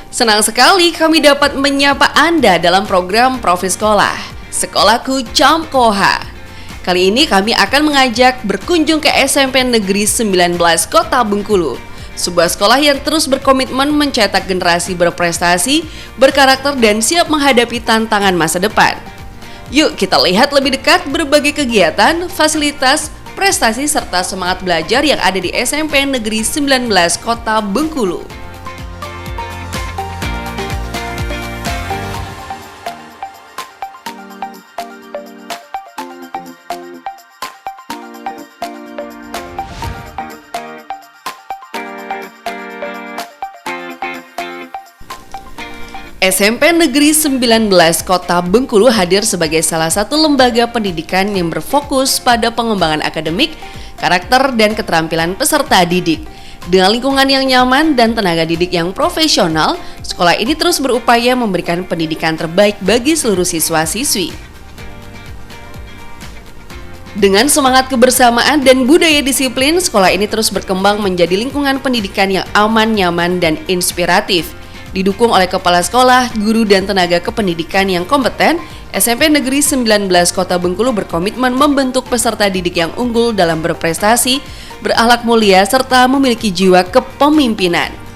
Senang sekali kami dapat menyapa Anda dalam program Profi Sekolah, Sekolahku Camkoha. Kali ini kami akan mengajak berkunjung ke SMP Negeri 19 Kota Bengkulu. Sebuah sekolah yang terus berkomitmen mencetak generasi berprestasi, berkarakter dan siap menghadapi tantangan masa depan. Yuk kita lihat lebih dekat berbagai kegiatan, fasilitas, prestasi serta semangat belajar yang ada di SMP Negeri 19 Kota Bengkulu. SMP Negeri 19 Kota Bengkulu hadir sebagai salah satu lembaga pendidikan yang berfokus pada pengembangan akademik, karakter, dan keterampilan peserta didik. Dengan lingkungan yang nyaman dan tenaga didik yang profesional, sekolah ini terus berupaya memberikan pendidikan terbaik bagi seluruh siswa-siswi. Dengan semangat kebersamaan dan budaya disiplin, sekolah ini terus berkembang menjadi lingkungan pendidikan yang aman, nyaman, dan inspiratif. Didukung oleh kepala sekolah, guru, dan tenaga kependidikan yang kompeten, SMP Negeri 19 Kota Bengkulu berkomitmen membentuk peserta didik yang unggul dalam berprestasi, berakhlak mulia, serta memiliki jiwa kepemimpinan.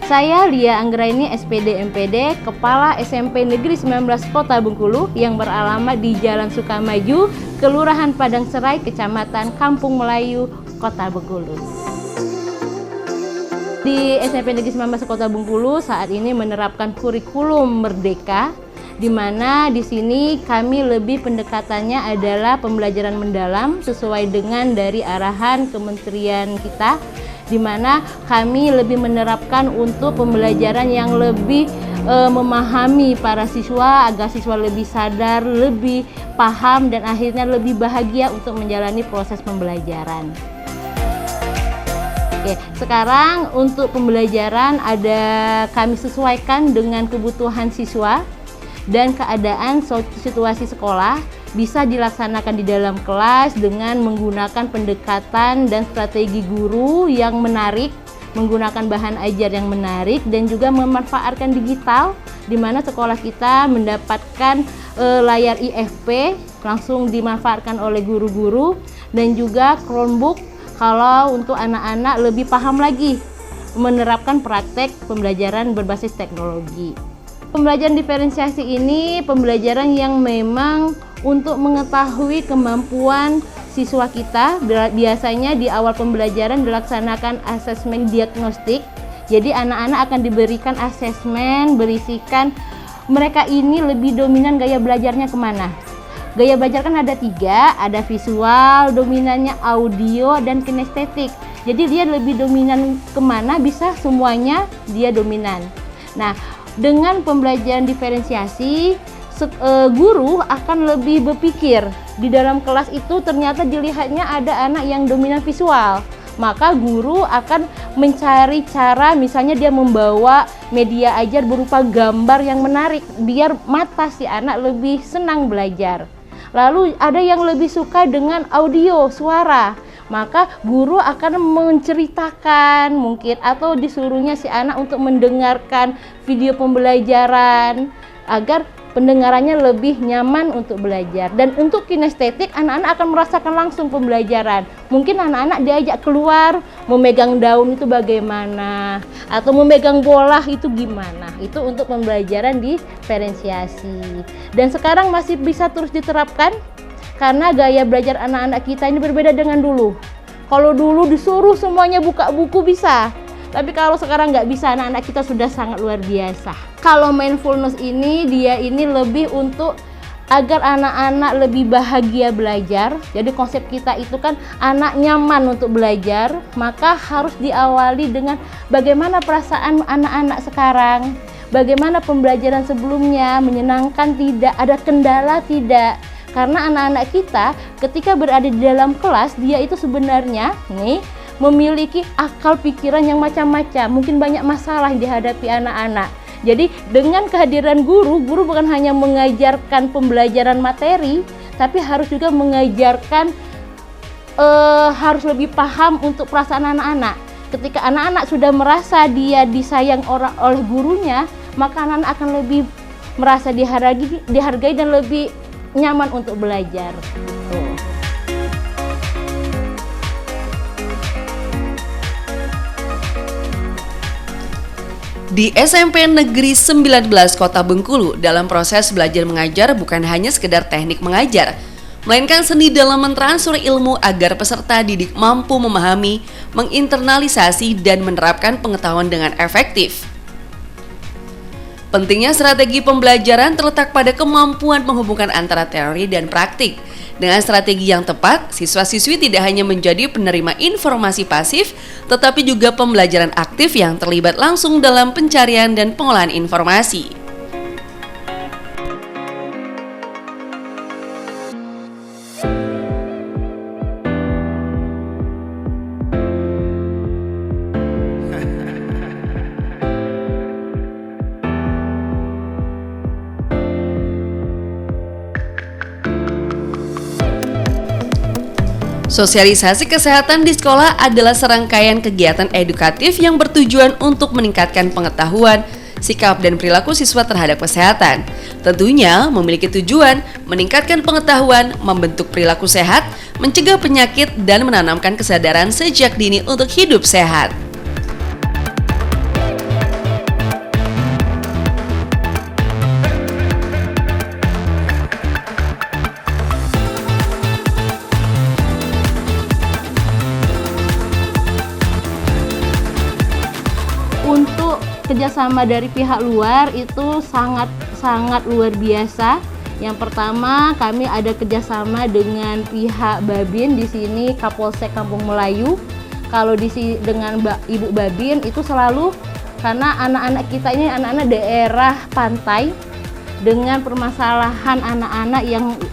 Saya Lia Anggraini, SPD MPD, Kepala SMP Negeri 19 Kota Bengkulu yang beralamat di Jalan Sukamaju, Kelurahan Padang Serai, Kecamatan Kampung Melayu, Kota Bengkulu. Di SMP Negeri 19 Kota Bengkulu saat ini menerapkan kurikulum merdeka, di mana di sini kami lebih pendekatannya adalah pembelajaran mendalam sesuai dengan dari arahan kementerian kita, di mana kami lebih menerapkan untuk pembelajaran yang lebih memahami para siswa agar siswa lebih sadar, lebih paham, dan akhirnya lebih bahagia untuk menjalani proses pembelajaran. Oke, sekarang untuk pembelajaran kami sesuaikan dengan kebutuhan siswa dan keadaan situasi sekolah, bisa dilaksanakan di dalam kelas dengan menggunakan pendekatan dan strategi guru yang menarik, menggunakan bahan ajar yang menarik, dan juga memanfaatkan digital, di mana sekolah kita mendapatkan layar IFP langsung dimanfaatkan oleh guru-guru, dan juga Chromebook kalau untuk anak-anak lebih paham lagi menerapkan praktek pembelajaran berbasis teknologi. Pembelajaran diferensiasi ini pembelajaran yang memang untuk mengetahui kemampuan siswa kita. Biasanya di awal pembelajaran dilaksanakan asesmen diagnostik. Jadi anak-anak akan diberikan asesmen berisikan mereka ini lebih dominan gaya belajarnya kemana. Gaya belajar kan ada 3, ada visual, dominannya audio, dan kinestetik. Jadi dia lebih dominan kemana, bisa semuanya dia dominan. Nah, dengan pembelajaran diferensiasi, guru akan lebih berpikir. Di dalam kelas itu ternyata dilihatnya ada anak yang dominan visual, maka guru akan mencari cara, misalnya dia membawa media ajar berupa gambar yang menarik biar mata si anak lebih senang belajar. Lalu ada yang lebih suka dengan audio, suara, maka guru akan menceritakan mungkin atau disuruhnya si anak untuk mendengarkan video pembelajaran agar pendengarannya lebih nyaman untuk belajar. Dan untuk kinestetik, anak-anak akan merasakan langsung pembelajaran. Mungkin anak-anak diajak keluar, memegang daun itu bagaimana, atau memegang bola itu gimana. Itu untuk pembelajaran diferensiasi. Dan sekarang masih bisa terus diterapkan karena gaya belajar anak-anak kita ini berbeda dengan dulu. Kalau dulu disuruh semuanya buka buku bisa, tapi kalau sekarang nggak bisa, anak-anak kita sudah sangat luar biasa. Kalau mindfulness ini, dia ini lebih untuk agar anak-anak lebih bahagia belajar. Jadi konsep kita itu kan anak nyaman untuk belajar, maka harus diawali dengan bagaimana perasaan anak-anak sekarang, bagaimana pembelajaran sebelumnya, menyenangkan tidak, ada kendala tidak. Karena anak-anak kita ketika berada di dalam kelas, dia itu sebenarnya memiliki akal pikiran yang macam-macam, mungkin banyak masalah yang dihadapi anak-anak. Jadi dengan kehadiran guru bukan hanya mengajarkan pembelajaran materi, tapi harus juga mengajarkan harus lebih paham untuk perasaan anak-anak. Ketika anak-anak sudah merasa dia disayang oleh gurunya, maka anak-anak akan lebih merasa dihargai dan lebih nyaman untuk belajar. Di SMP Negeri 19 Kota Bengkulu, dalam proses belajar mengajar bukan hanya sekedar teknik mengajar, melainkan seni dalam mentransfer ilmu agar peserta didik mampu memahami, menginternalisasi, dan menerapkan pengetahuan dengan efektif. Pentingnya strategi pembelajaran terletak pada kemampuan menghubungkan antara teori dan praktik. Dengan strategi yang tepat, siswa-siswi tidak hanya menjadi penerima informasi pasif, tetapi juga pembelajaran aktif yang terlibat langsung dalam pencarian dan pengolahan informasi. Sosialisasi kesehatan di sekolah adalah serangkaian kegiatan edukatif yang bertujuan untuk meningkatkan pengetahuan, sikap, dan perilaku siswa terhadap kesehatan. Tentunya memiliki tujuan meningkatkan pengetahuan, membentuk perilaku sehat, mencegah penyakit, dan menanamkan kesadaran sejak dini untuk hidup sehat. Untuk kerjasama dari pihak luar itu sangat luar biasa. Yang pertama, kami ada kerjasama dengan pihak Babin di sini, Kapolsek Kampung Melayu. Kalau dengan Ibu Babin itu selalu, karena anak-anak kita ini anak-anak daerah pantai dengan permasalahan anak-anak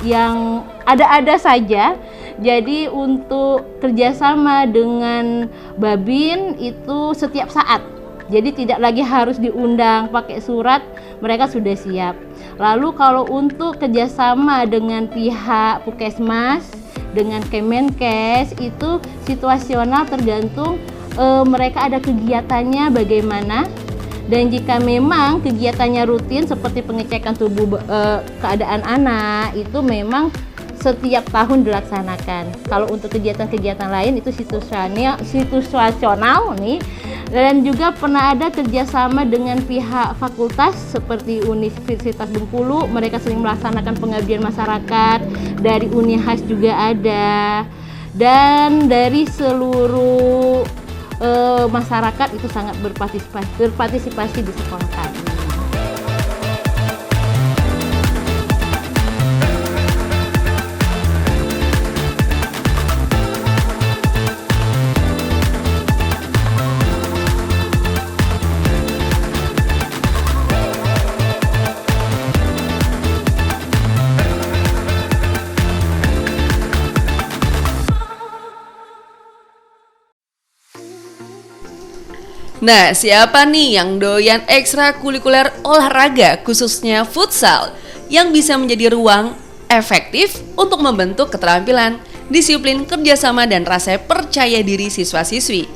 yang ada-ada saja. Jadi untuk kerjasama dengan Babin itu setiap saat. Jadi tidak lagi harus diundang pakai surat, mereka sudah siap. Lalu kalau untuk kerjasama dengan pihak Puskesmas, dengan Kemenkes itu situasional tergantung mereka ada kegiatannya bagaimana. Dan jika memang kegiatannya rutin seperti pengecekan tubuh keadaan anak itu memang setiap tahun dilaksanakan. Kalau untuk kegiatan-kegiatan lain itu situasional nih. Dan juga pernah ada kerjasama dengan pihak fakultas seperti Universitas Bengkulu, mereka sering melaksanakan pengabdian masyarakat, dari Unihas juga ada, dan dari seluruh masyarakat itu sangat berpartisipasi di sekolah kami. Nah, siapa nih yang doyan ekstrakurikuler olahraga, khususnya futsal, yang bisa menjadi ruang efektif untuk membentuk keterampilan, disiplin, kerjasama, dan rasa percaya diri siswa-siswi?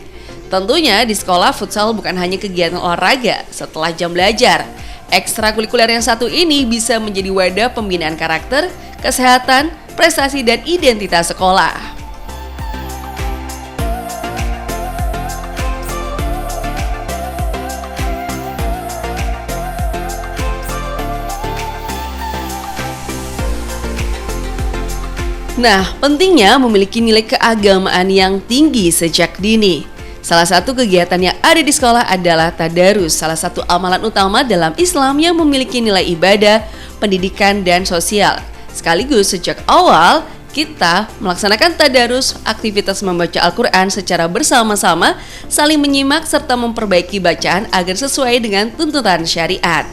Tentunya di sekolah futsal bukan hanya kegiatan olahraga setelah jam belajar. Ekstrakurikuler yang satu ini bisa menjadi wadah pembinaan karakter, kesehatan, prestasi, dan identitas sekolah. Nah, pentingnya memiliki nilai keagamaan yang tinggi sejak dini. Salah satu kegiatan yang ada di sekolah adalah tadarus, salah satu amalan utama dalam Islam yang memiliki nilai ibadah, pendidikan, dan sosial. Sekaligus sejak awal kita melaksanakan tadarus, aktivitas membaca Al-Quran secara bersama-sama, saling menyimak serta memperbaiki bacaan agar sesuai dengan tuntutan syariat.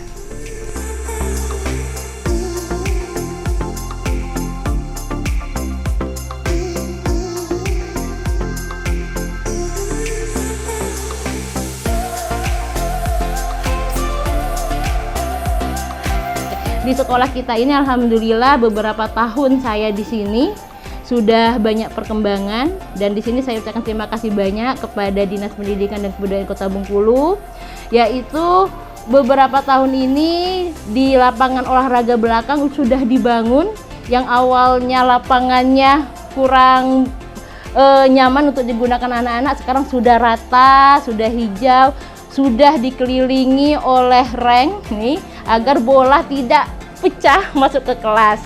di sekolah kita ini alhamdulillah beberapa tahun saya di sini sudah banyak perkembangan, dan di sini saya ucapkan terima kasih banyak kepada Dinas Pendidikan dan Kebudayaan Kota Bengkulu, yaitu beberapa tahun ini di lapangan olahraga belakang sudah dibangun, yang awalnya lapangannya kurang nyaman untuk digunakan anak-anak, sekarang sudah rata, sudah hijau, sudah dikelilingi oleh ring nih agar bola tidak pecah masuk ke kelas,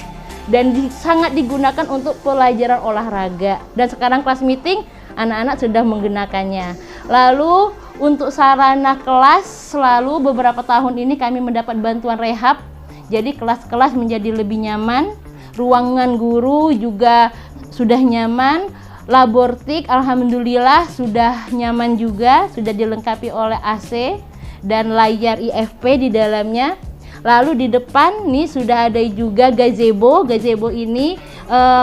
dan sangat digunakan untuk pelajaran olahraga. Dan sekarang kelas meeting anak-anak sudah menggunakannya. Lalu untuk sarana kelas, selalu beberapa tahun ini kami mendapat bantuan rehab, jadi kelas-kelas menjadi lebih nyaman, ruangan guru juga sudah nyaman, labortik alhamdulillah sudah nyaman juga, sudah dilengkapi oleh AC dan layar IFP di dalamnya. Lalu di depan nih sudah ada juga gazebo. Gazebo ini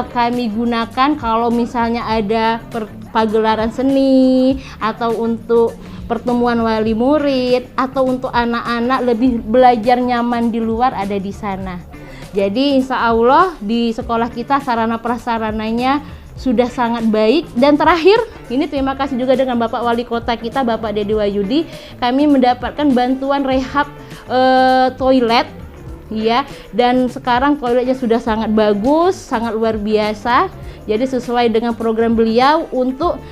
kami gunakan kalau misalnya ada pagelaran seni, atau untuk pertemuan wali murid, atau untuk anak-anak lebih belajar nyaman di luar, ada di sana. Jadi insya Allah di sekolah kita sarana prasarananya sudah sangat baik. Dan terakhir ini terima kasih juga dengan Bapak Wali Kota kita, Bapak Dedi Wahyudi, kami mendapatkan bantuan rehab toilet ya, dan sekarang toiletnya sudah sangat bagus, sangat luar biasa. Jadi sesuai dengan program beliau untuk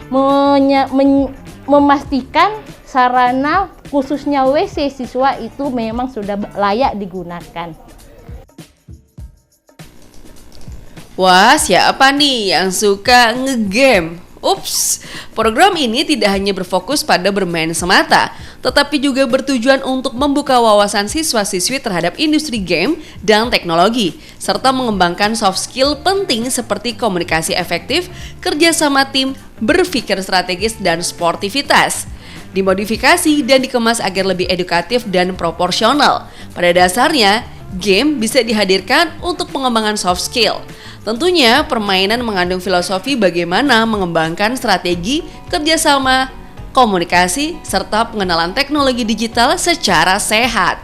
memastikan sarana khususnya WC siswa itu memang sudah layak digunakan. Wah, siapa nih yang suka ngegame? Ups, program ini tidak hanya berfokus pada bermain semata, tetapi juga bertujuan untuk membuka wawasan siswa-siswi terhadap industri game dan teknologi, serta mengembangkan soft skill penting seperti komunikasi efektif, kerja sama tim, berpikir strategis, dan sportivitas. Dimodifikasi dan dikemas agar lebih edukatif dan proporsional. Pada dasarnya, game bisa dihadirkan untuk pengembangan soft skill. Tentunya permainan mengandung filosofi bagaimana mengembangkan strategi, kerjasama, komunikasi, serta pengenalan teknologi digital secara sehat.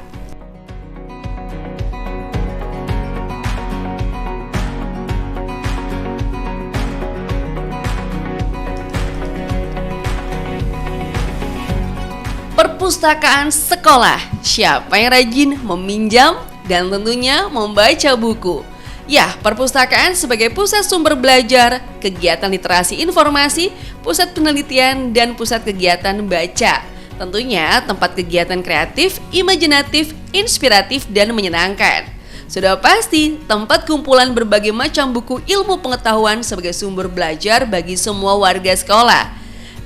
Perpustakaan sekolah, siapa yang rajin meminjam dan tentunya membaca buku. Ya, perpustakaan sebagai pusat sumber belajar, kegiatan literasi informasi, pusat penelitian, dan pusat kegiatan baca. Tentunya tempat kegiatan kreatif, imajinatif, inspiratif, dan menyenangkan. Sudah pasti tempat kumpulan berbagai macam buku ilmu pengetahuan sebagai sumber belajar bagi semua warga sekolah.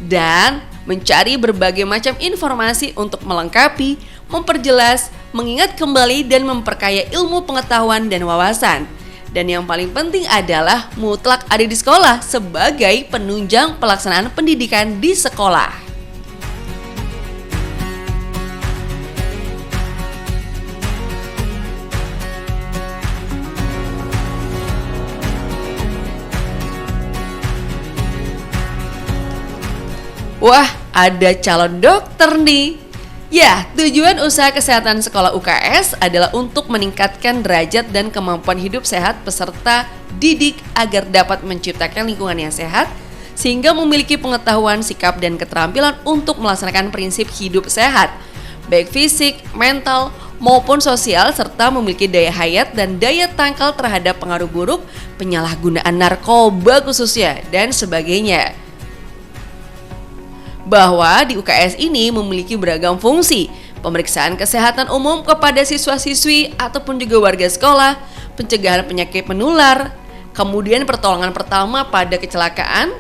Dan mencari berbagai macam informasi untuk melengkapi, memperjelas, mengingat kembali, dan memperkaya ilmu pengetahuan dan wawasan. Dan yang paling penting adalah mutlak ada di sekolah sebagai penunjang pelaksanaan pendidikan di sekolah. Wah, ada calon dokter nih. Ya, tujuan usaha kesehatan sekolah UKS adalah untuk meningkatkan derajat dan kemampuan hidup sehat peserta didik agar dapat menciptakan lingkungan yang sehat, sehingga memiliki pengetahuan, sikap, dan keterampilan untuk melaksanakan prinsip hidup sehat, baik fisik, mental, maupun sosial, serta memiliki daya hayat dan daya tangkal terhadap pengaruh buruk, penyalahgunaan narkoba khususnya, dan sebagainya. Bahwa di UKS ini memiliki beragam fungsi, pemeriksaan kesehatan umum kepada siswa-siswi ataupun juga warga sekolah, pencegahan penyakit menular, kemudian pertolongan pertama pada kecelakaan,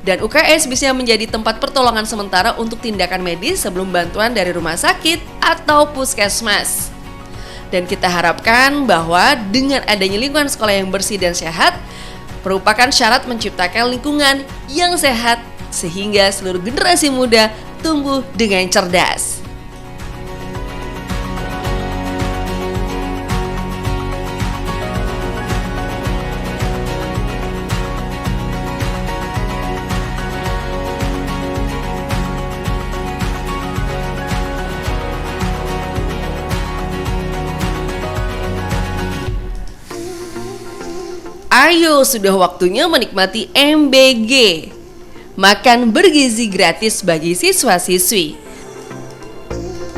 dan UKS bisa menjadi tempat pertolongan sementara untuk tindakan medis sebelum bantuan dari rumah sakit atau puskesmas. Dan kita harapkan bahwa dengan adanya lingkungan sekolah yang bersih dan sehat merupakan syarat menciptakan lingkungan yang sehat sehingga seluruh generasi muda tumbuh dengan cerdas. Ayo, sudah waktunya menikmati MBG, makan bergizi gratis bagi siswa-siswi.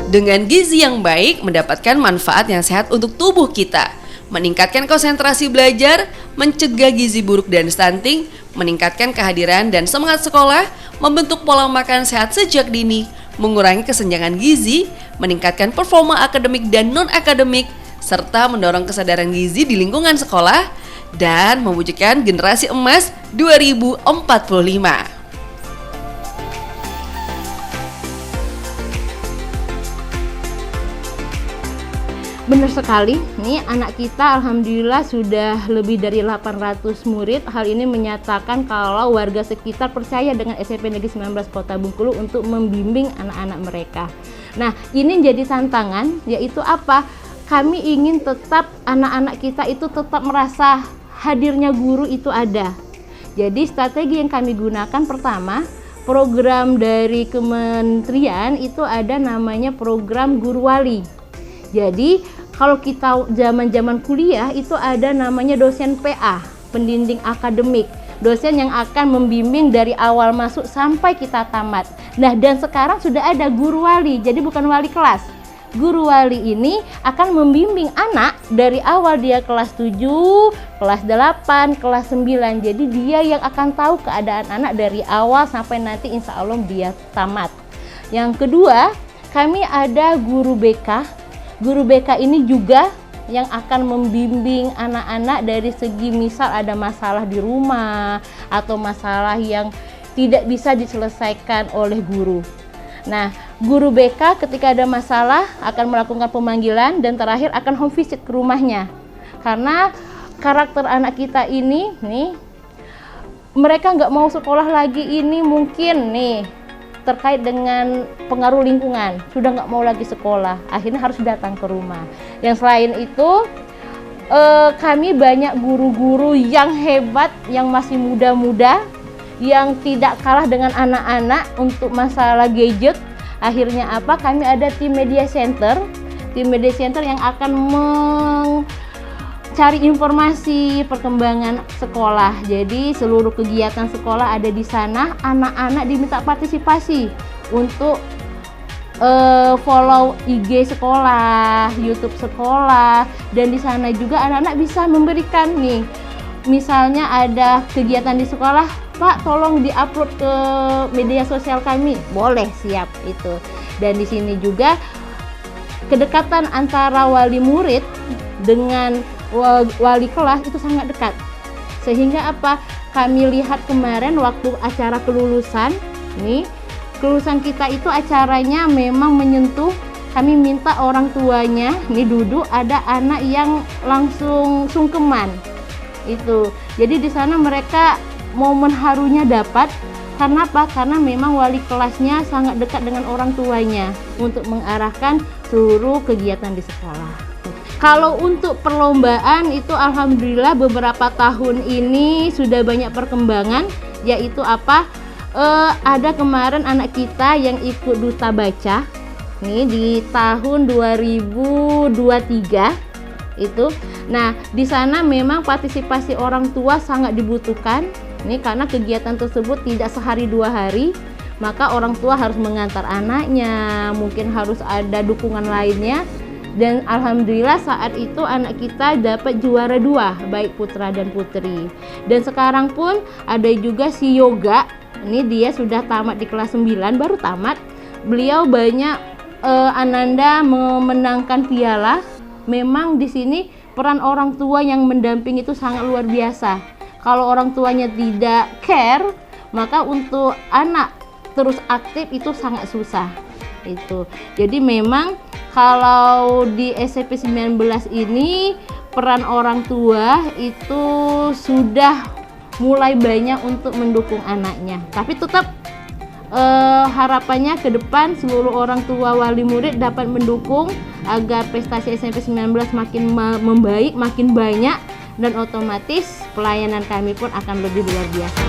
Dengan gizi yang baik, mendapatkan manfaat yang sehat untuk tubuh kita, meningkatkan konsentrasi belajar, mencegah gizi buruk dan stunting, meningkatkan kehadiran dan semangat sekolah, membentuk pola makan sehat sejak dini, mengurangi kesenjangan gizi, meningkatkan performa akademik dan non-akademik, serta mendorong kesadaran gizi di lingkungan sekolah, dan mewujudkan generasi emas 2045. Benar sekali, nih anak kita alhamdulillah sudah lebih dari 800 murid. Hal ini menyatakan kalau warga sekitar percaya dengan SMP Negeri 19 Kota Bengkulu untuk membimbing anak-anak mereka. Nah, ini jadi tantangan, yaitu apa? Kami ingin tetap anak-anak kita itu tetap merasa hadirnya guru itu ada. Jadi strategi yang kami gunakan pertama, program dari kementerian itu ada namanya program guru wali. Jadi kalau kita zaman-zaman kuliah itu ada namanya dosen PA, pendidik akademik, dosen yang akan membimbing dari awal masuk sampai kita tamat. Nah, dan sekarang sudah ada guru wali, jadi bukan wali kelas. Guru wali ini akan membimbing anak dari awal dia kelas 7, kelas 8, kelas 9. Jadi dia yang akan tahu keadaan anak dari awal sampai nanti insya Allah dia tamat. Yang kedua, kami ada guru BK. Guru BK ini juga yang akan membimbing anak-anak dari segi misal ada masalah di rumah atau masalah yang tidak bisa diselesaikan oleh guru. Nah, guru BK ketika ada masalah akan melakukan pemanggilan dan terakhir akan home visit ke rumahnya. Karena karakter anak kita ini nih, mereka nggak mau sekolah lagi ini mungkin nih terkait dengan pengaruh lingkungan, sudah nggak mau lagi sekolah, akhirnya harus datang ke rumah. Yang selain itu, kami banyak guru-guru yang hebat, yang masih muda-muda, yang tidak kalah dengan anak-anak untuk masalah gadget. Akhirnya apa? Kami ada tim media center yang akan cari informasi perkembangan sekolah. Jadi seluruh kegiatan sekolah ada di sana. Anak-anak diminta partisipasi untuk follow IG sekolah, YouTube sekolah, dan di sana juga anak-anak bisa memberikan nih. Misalnya ada kegiatan di sekolah, Pak, tolong diupload ke media sosial kami. Boleh, siap itu. Dan di sini juga kedekatan antara wali murid dengan wali kelas itu sangat dekat, sehingga apa, kami lihat kemarin waktu acara kelulusan nih, kelulusan kita itu acaranya memang menyentuh. Kami minta orang tuanya nih duduk, ada anak yang langsung sungkeman itu. Jadi di sana mereka momen harunya dapat. Karena apa? Karena memang wali kelasnya sangat dekat dengan orang tuanya untuk mengarahkan seluruh kegiatan di sekolah. Kalau untuk perlombaan itu alhamdulillah beberapa tahun ini sudah banyak perkembangan, yaitu apa? Ada kemarin anak kita yang ikut duta baca nih di tahun 2023 itu. Nah, di sana memang partisipasi orang tua sangat dibutuhkan nih, karena kegiatan tersebut tidak sehari dua hari, maka orang tua harus mengantar anaknya, mungkin harus ada dukungan lainnya. Dan alhamdulillah saat itu anak kita dapat juara 2, baik putra dan putri. Dan sekarang pun ada juga si Yoga, ini dia sudah tamat di kelas 9, baru tamat. Beliau banyak Ananda memenangkan piala. Memang di sini peran orang tua yang mendamping itu sangat luar biasa. Kalau orang tuanya tidak care, maka untuk anak terus aktif itu sangat susah. Itu. Jadi memang kalau di SMP 19 ini peran orang tua itu sudah mulai banyak untuk mendukung anaknya. Tapi tetap harapannya ke depan seluruh orang tua wali murid dapat mendukung agar prestasi SMP 19 makin membaik, makin banyak, dan otomatis pelayanan kami pun akan lebih luar biasa.